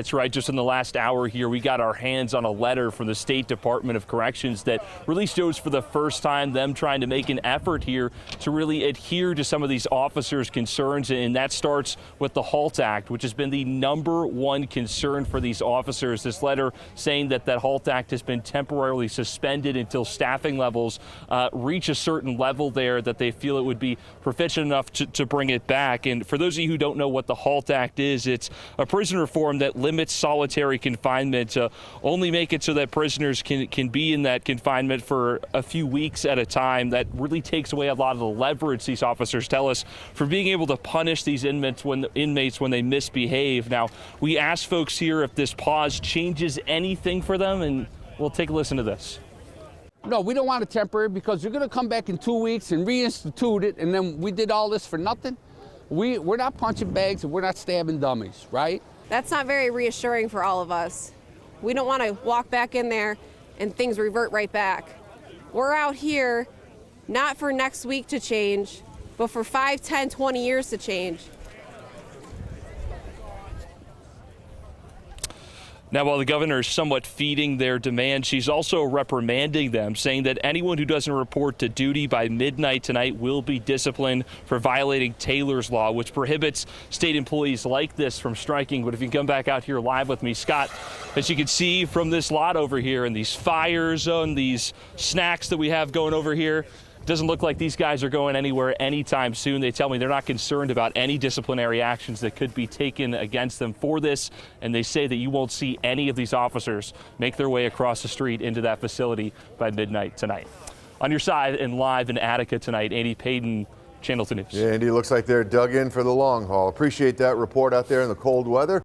That's right. Just in the last hour here, we got our hands on a letter from the State Department of Corrections that really shows for the first time them trying to make an effort here to really adhere to some of these officers' concerns. And that starts with the HALT Act, which has been the #1 concern for these officers. This letter saying that HALT Act has been temporarily suspended until staffing levels reach a certain level there that they feel it would be proficient enough to bring it back. And for those of you who don't know what the HALT Act is, it's a prison reform that limits solitary confinement to only make it so that prisoners can be in that confinement for a few weeks at a time. That really takes away a lot of the leverage, these officers tell us, for being able to punish these inmates when they misbehave. Now, we asked folks here if this pause changes anything for them, and we'll take a listen to this. No, we don't want it temporary because you're going to come back in 2 weeks and reinstitute it, and then we did all this for nothing. We're not punching bags and we're not stabbing dummies, right? That's not very reassuring for all of us. We don't want to walk back in there and things revert right back. We're out here not for next week to change, but for 5, 10, 20 years to change. Now, while the governor is somewhat feeding their demand, she's also reprimanding them, saying that anyone who doesn't report to duty by midnight tonight will be disciplined for violating Taylor's Law, which prohibits state employees like this from striking. But if you can come back out here live with me, Scott, as you can see from this lot over here and these fires and these snacks that we have going over here, doesn't look like these guys are going anywhere anytime soon. They tell me they're not concerned about any disciplinary actions that could be taken against them for this, and they say that you won't see any of these officers make their way across the street into that facility by midnight tonight. On your side and live in Attica tonight, Andy Payton, Channel 2 News. Yeah, Andy, looks like they're dug in for the long haul. Appreciate that report out there in the cold weather.